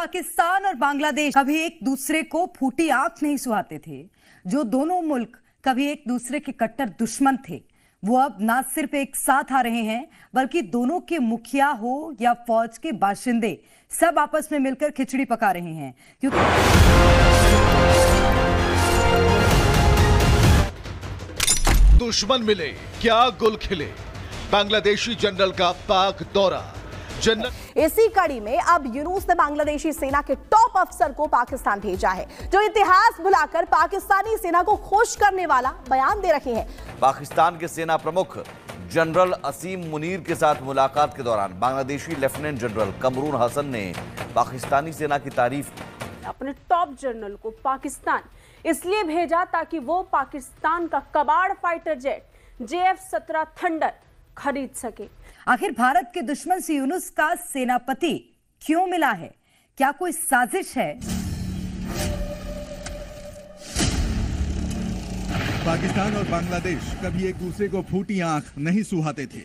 पाकिस्तान और बांग्लादेश कभी एक दूसरे को फूटी आंख नहीं सुहाते थे। जो दोनों मुल्क कभी एक दूसरे के कट्टर दुश्मन थे, वो अब ना सिर्फ एक साथ आ रहे हैं, बल्कि दोनों के मुखिया हो या फौज के बाशिंदे सब आपस में मिलकर खिचड़ी पका रहे हैं। क्योंकि दुश्मन मिले क्या गुल खिले, बांग्लादेशी जनरल का पाक दौरा। इसी कड़ी में अब यूनुस ने बांग्लादेशी सेना के टॉप अफसर को पाकिस्तान भेजा है, जो इतिहास भुलाकर पाकिस्तानी सेना को खुश करने वाला बयान दे रहे हैं। पाकिस्तान के सेना प्रमुख जनरल असीम मुनीर के साथ मुलाकात के दौरान बांग्लादेशी लेफ्टिनेंट जनरल कमरून हसन ने पाकिस्तानी सेना की तारीफ की। अपने टॉप जनरल को पाकिस्तान इसलिए भेजा ताकि वो पाकिस्तान का कबाड़ फाइटर जेट JF-17 थंडर खरीद सके। आखिर भारत के दुश्मन से यूनुस का सेनापति क्यों मिला है? क्या कोई साजिश है? पाकिस्तान और बांग्लादेश कभी एक दूसरे को फूटी आंख नहीं सुहाते थे,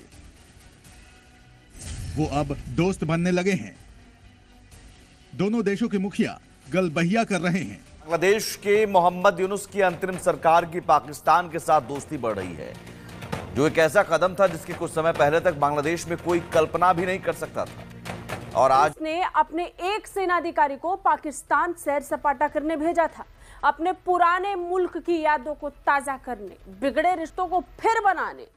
वो अब दोस्त बनने लगे हैं। दोनों देशों के मुखिया गलबहिया कर रहे हैं। बांग्लादेश के मोहम्मद यूनुस की अंतरिम सरकार की पाकिस्तान के साथ दोस्ती बढ़ रही है, जो एक ऐसा कदम था जिसकी कुछ समय पहले तक बांग्लादेश में कोई कल्पना भी नहीं कर सकता था। और आज उसने अपने एक सेनाधिकारी को पाकिस्तान सैर सपाटा करने भेजा था, अपने पुराने मुल्क की यादों को ताजा करने, बिगड़े रिश्तों को फिर बनाने।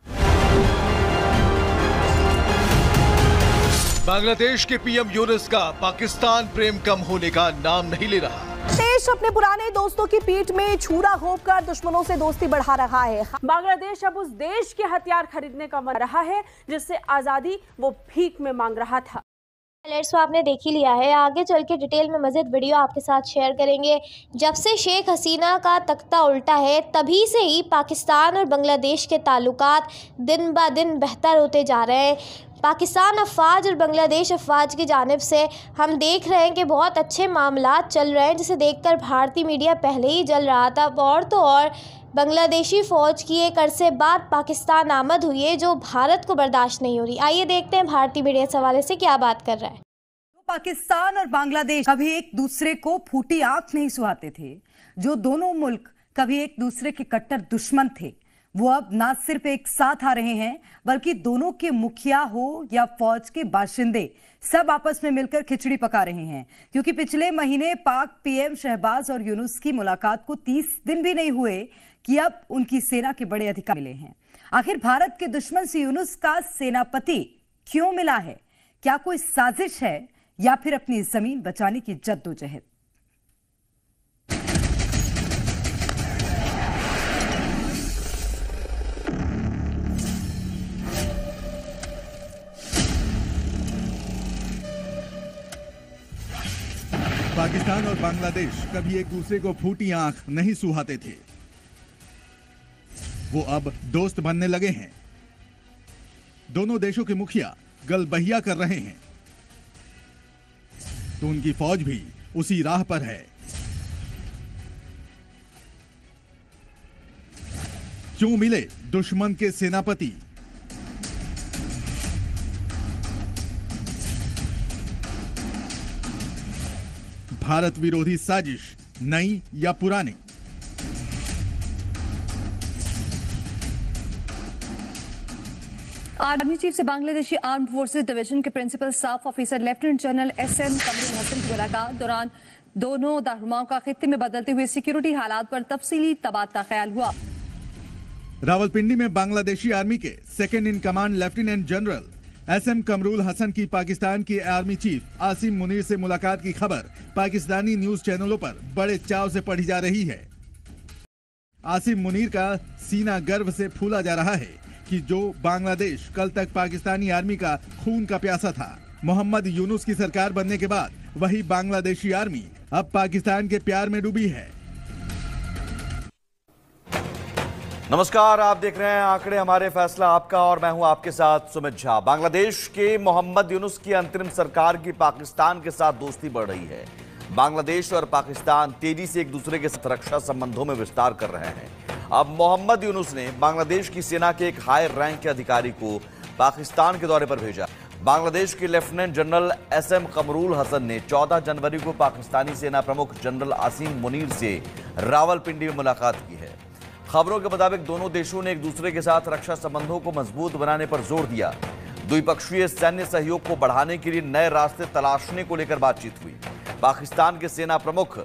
बांग्लादेश के PM यूनुस का पाकिस्तान प्रेम कम होने का नाम नहीं ले रहा। देश अपने पुराने दोस्तों की पीठ में छुरा घोंपकर दुश्मनों से दोस्ती बढ़ा रहा है। बांग्लादेश अब उस देश के हथियार खरीदने का मन रहा है जिससे आजादी वो भीख में मांग रहा था। अलर्ट्स को आपने देख ही लिया है, आगे चल के डिटेल में मज़ीद वीडियो आपके साथ शेयर करेंगे। जब से शेख हसीना का तख्ता उल्टा है, तभी से ही पाकिस्तान और बांग्लादेश के ताल्लुकात दिन ब दिन बेहतर होते जा रहे हैं। पाकिस्तान अफवाज और बांग्लादेश अफवाज की जानिब से हम देख रहे हैं कि बहुत अच्छे मामलात चल रहे हैं, जिसे देखकर भारतीय मीडिया पहले ही जल रहा था। और तो और बांग्लादेशी फ़ौज की एक अरसे बाद पाकिस्तान आमद हुई है, जो भारत को बर्दाश्त नहीं हो रही। आइए देखते हैं भारतीय मीडिया इस हवाले से क्या बात कर रहा है। पाकिस्तान और बांग्लादेश कभी एक दूसरे को फूटी आंख नहीं सुहाते थे। जो दोनों मुल्क कभी एक दूसरे के कट्टर दुश्मन थे, वो अब ना सिर्फ एक साथ आ रहे हैं, बल्कि दोनों के मुखिया हो या फौज के बाशिंदे सब आपस में मिलकर खिचड़ी पका रहे हैं। क्योंकि पिछले महीने पाक PM शहबाज और यूनुस की मुलाकात को 30 दिन भी नहीं हुए कि अब उनकी सेना के बड़े अधिकार मिले हैं। आखिर भारत के दुश्मन से यूनुस का सेनापति क्यों मिला है? क्या कोई साजिश है या फिर अपनी जमीन बचाने की जद्दोजहद? पाकिस्तान और बांग्लादेश कभी एक दूसरे को फूटी आंख नहीं सुहाते थे, वो अब दोस्त बनने लगे हैं। दोनों देशों के मुखिया गलबहिया कर रहे हैं, तो उनकी फौज भी उसी राह पर है। क्यों मिले दुश्मन के सेनापति? भारत विरोधी साजिश नई या पुरानी? आर्मी चीफ से बांग्लादेशी आर्म फोर्सेस डिवीजन के principal staff officer lieutenant general SM Kamrul Hasan की मुलाकात दौरान दोनों रहनुमाओं का खित्ते में बदलते हुए सिक्योरिटी हालात पर तफसीली तबादला ख्याल हुआ। रावलपिंडी में बांग्लादेशी आर्मी के second in command lieutenant general SM Kamrul Hasan की पाकिस्तान के आर्मी चीफ आसिम मुनीर से मुलाकात की खबर पाकिस्तानी न्यूज चैनलों पर बड़े चाव से पढ़ी जा रही है। आसिम मुनीर का सीना गर्व से फूला जा रहा है कि जो बांग्लादेश कल तक पाकिस्तानी आर्मी का खून का प्यासा था, मोहम्मद यूनुस की सरकार बनने के बाद वही बांग्लादेशी आर्मी अब पाकिस्तान के प्यार में डूबी है। नमस्कार, आप देख रहे हैं आंकड़े हमारे फैसला आपका, और मैं हूं आपके साथ सुमित झा। बांग्लादेश के मोहम्मद यूनुस की अंतरिम सरकार की पाकिस्तान के साथ दोस्ती बढ़ रही है। बांग्लादेश और पाकिस्तान तेजी से एक दूसरे के साथ रक्षा संबंधों में विस्तार कर रहे हैं। अब मोहम्मद यूनुस ने बांग्लादेश की सेना के एक हाई रैंक के अधिकारी को पाकिस्तान के दौरे पर भेजा। बांग्लादेश के lieutenant general SM Kamrul Hasan ने 14 जनवरी को पाकिस्तानी सेना प्रमुख जनरल आसिम मुनीर से रावलपिंडी में मुलाकात की है। खबरों के मुताबिक दोनों देशों ने एक दूसरे के साथ रक्षा संबंधों को मजबूत बनाने पर जोर दिया। द्विपक्षीय सैन्य सहयोग को बढ़ाने के लिए नए रास्ते तलाशने को लेकर बातचीत हुई। पाकिस्तान के सेना प्रमुख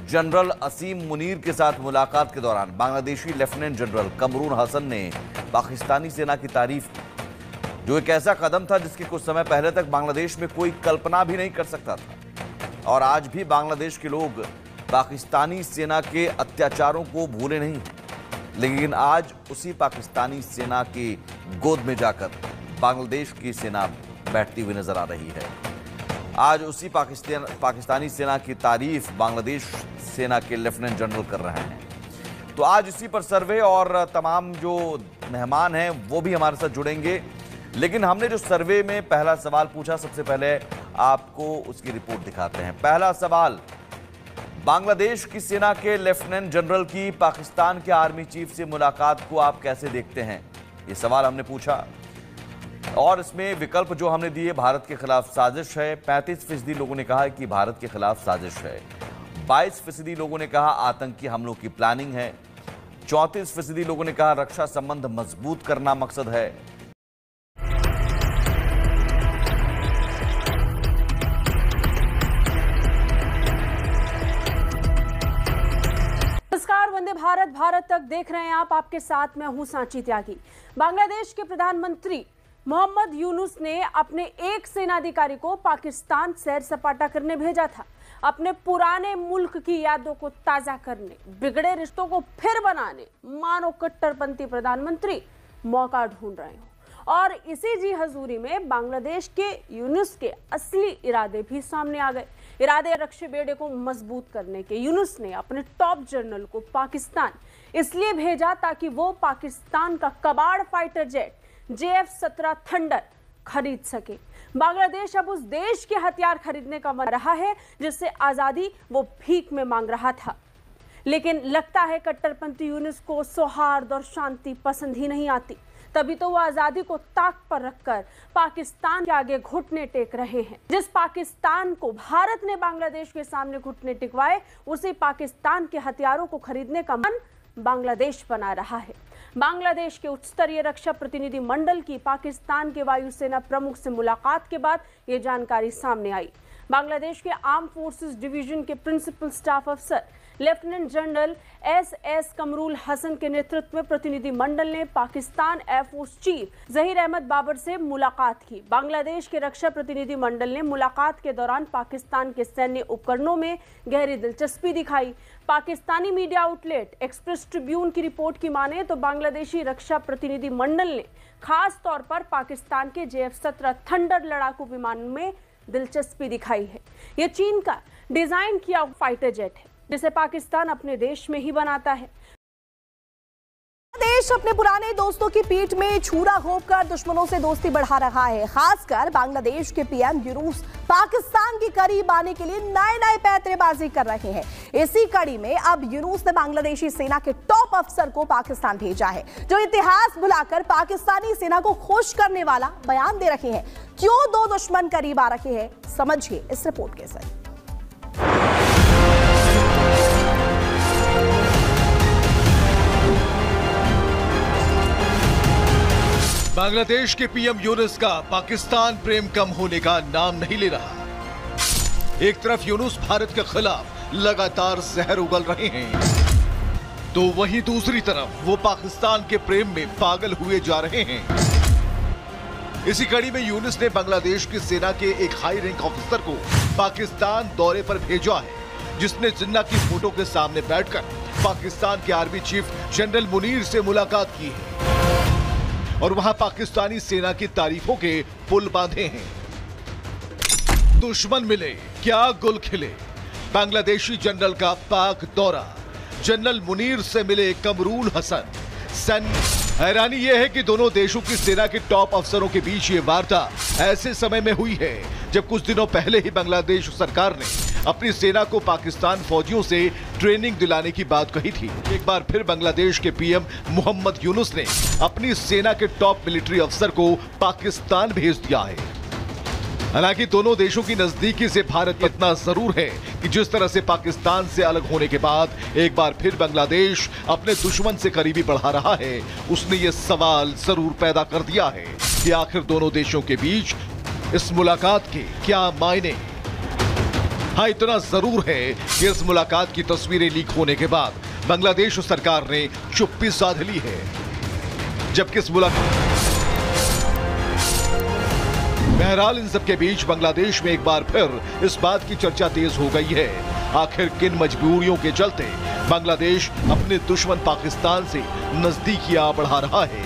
जनरल असीम मुनीर के साथ मुलाकात के दौरान बांग्लादेशी लेफ्टिनेंट जनरल कमरून हसन ने पाकिस्तानी सेना की तारीफ की, जो एक ऐसा कदम था जिसकी कुछ समय पहले तक बांग्लादेश में कोई कल्पना भी नहीं कर सकता था। और आज भी बांग्लादेश के लोग पाकिस्तानी सेना के अत्याचारों को भूले नहीं, लेकिन आज उसी पाकिस्तानी सेना की गोद में जाकर बांग्लादेश की सेना बैठती हुई नजर आ रही है। आज उसी पाकिस्तानी सेना की तारीफ बांग्लादेश सेना के लेफ्टिनेंट जनरल कर रहे हैं। तो आज इसी पर सर्वे और तमाम जो मेहमान हैं वो भी हमारे साथ जुड़ेंगे। लेकिन हमने जो सर्वे में पहला सवाल पूछा, सबसे पहले आपको उसकी रिपोर्ट दिखाते हैं। पहला सवाल, बांग्लादेश की सेना के लेफ्टिनेंट जनरल की पाकिस्तान के आर्मी चीफ से मुलाकात को आप कैसे देखते हैं? ये सवाल हमने पूछा और इसमें विकल्प जो हमने दिए, भारत के खिलाफ साजिश है, 35% लोगों ने कहा कि भारत के खिलाफ साजिश है, 22% लोगों ने कहा आतंकी हमलों की प्लानिंग है, 34% लोगों ने कहा रक्षा संबंध मजबूत करना मकसद है। नमस्कार, वंदे भारत, भारत तक देख रहे हैं आप। आपके साथ मैं हूं सांची त्यागी। बांग्लादेश के प्रधानमंत्री मोहम्मद यूनुस ने अपने एक सेनाधिकारी को पाकिस्तान सैर सपाटा करने भेजा था, अपने पुराने मुल्क की यादों को ताजा करने, बिगड़े रिश्तों को फिर बनाने। मानो कट्टरपंथी प्रधानमंत्री मौका ढूंढ रहे हो। और इसी जी हजूरी में बांग्लादेश के यूनुस के असली इरादे भी सामने आ गए। इरादे रक्षे बेड़े को मजबूत करने के। यूनुस ने अपने टॉप जनरल को पाकिस्तान इसलिए भेजा ताकि वो पाकिस्तान का कबाड़ फाइटर जेट JF-17 थंडर खरीद सके। बांग्लादेश अब उस देश के हथियार खरीदने का मन रहा है जिससे आजादी वो भीख में मांग रहा था। लेकिन लगता है कट्टरपंथी यूनुस को सौहार्द और शांति पसंद ही नहीं आती, तभी तो वो आजादी को ताक पर रखकर पाकिस्तान के आगे घुटने टेक रहे हैं। जिस पाकिस्तान को भारत ने बांग्लादेश के सामने घुटने टिकवाए, उसी पाकिस्तान के हथियारों को खरीदने का मन बांग्लादेश बना रहा है। बांग्लादेश के उच्च स्तरीय रक्षा प्रतिनिधि मंडल की पाकिस्तान के वायुसेना प्रमुख से मुलाकात के बाद ये जानकारी सामने आई। बांग्लादेश के आर्म फोर्सेस डिवीजन के प्रिंसिपल स्टाफ अफसर lieutenant general SS Kamrul Hasan के नेतृत्व में प्रतिनिधि मंडल ने पाकिस्तान एयरफोर्स चीफ जहीर अहमद बाबर से मुलाकात की। बांग्लादेश के रक्षा प्रतिनिधि मंडल ने मुलाकात के दौरान पाकिस्तान के सैन्य उपकरणों में गहरी दिलचस्पी दिखाई। Pakistani media outlet express Tribune की रिपोर्ट की माने तो बांग्लादेशी रक्षा प्रतिनिधि मंडल ने खास तौर पर पाकिस्तान के JF-17 थंडर लड़ाकू विमान में दिलचस्पी दिखाई है। यह चीन का डिजाइन किया फाइटर जेट है जिसे पाकिस्तान अपने देश में ही बनाता है। देश अपने पुराने दोस्तों की पीठ में छुरा घोंपकर दुश्मनों से दोस्ती बढ़ा रहा है। खासकर बांग्लादेश के PM यूनुस पाकिस्तान के करीब आने के लिए नए पैंतरेबाजी कर रहे हैं। इसी कड़ी में अब यूनुस ने बांग्लादेशी सेना के टॉप अफसर को पाकिस्तान भेजा है, जो इतिहास भुलाकर पाकिस्तानी सेना को खुश करने वाला बयान दे रहे हैं। क्यों दो दुश्मन करीब आ रहे हैं, समझिए इस रिपोर्ट के जरिए। बांग्लादेश के PM यूनुस का पाकिस्तान प्रेम कम होने का नाम नहीं ले रहा। एक तरफ यूनुस भारत के खिलाफ लगातार जहर उगल रहे हैं, तो वहीं दूसरी तरफ वो पाकिस्तान के प्रेम में पागल हुए जा रहे हैं। इसी कड़ी में यूनुस ने बांग्लादेश की सेना के एक हाई रैंक ऑफिसर को पाकिस्तान दौरे पर भेजा है, जिसने जिन्ना की फोटो के सामने बैठकर पाकिस्तान के आर्मी चीफ जनरल मुनीर से मुलाकात की है और वहां पाकिस्तानी सेना की तारीफों के पुल बांधे हैं। दुश्मन मिले क्या गुल खिले, बांग्लादेशी जनरल का पाक दौरा, जनरल मुनीर से मिले कमरूल हसन। हैरानी यह है कि दोनों देशों की सेना के टॉप अफसरों के बीच ये वार्ता ऐसे समय में हुई है जब कुछ दिनों पहले ही बांग्लादेश सरकार ने अपनी सेना को पाकिस्तान फौजियों से ट्रेनिंग दिलाने की बात कही थी। एक बार फिर बांग्लादेश के PM मोहम्मद यूनुस ने अपनी सेना के टॉप मिलिट्री अफसर को पाकिस्तान भेज दिया है। हालांकि दोनों देशों की नजदीकी से भारत को इतना जरूर है कि जिस तरह से पाकिस्तान से अलग होने के बाद एक बार फिर बांग्लादेश अपने दुश्मन से करीबी बढ़ा रहा है, उसने ये सवाल जरूर पैदा कर दिया है कि आखिर दोनों देशों के बीच इस मुलाकात के क्या मायने। हाँ, इतना जरूर है कि इस मुलाकात की तस्वीरें लीक होने के बाद बांग्लादेश सरकार ने चुप्पी साध ली है, जबकि इस मुलाकात बहरहाल इन सब के बीच बांग्लादेश में एक बार फिर इस बात की चर्चा तेज हो गई है, आखिर किन मजबूरियों के चलते बांग्लादेश अपने दुश्मन पाकिस्तान से नजदीकियां बढ़ा रहा है।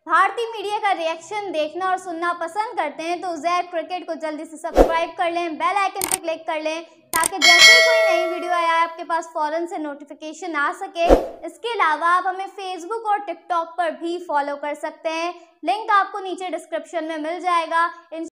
भारतीय मीडिया का रिएक्शन देखना और सुनना पसंद करते हैं तो ज़ेड क्रिकेट को जल्दी से सब्सक्राइब कर लें, बेल आइकन पर क्लिक कर लें ताकि जैसे ही कोई नई वीडियो आए आपके पास फौरन से नोटिफिकेशन आ सके। इसके अलावा आप हमें फेसबुक और टिकटॉक पर भी फॉलो कर सकते हैं, लिंक आपको नीचे डिस्क्रिप्शन में मिल जाएगा।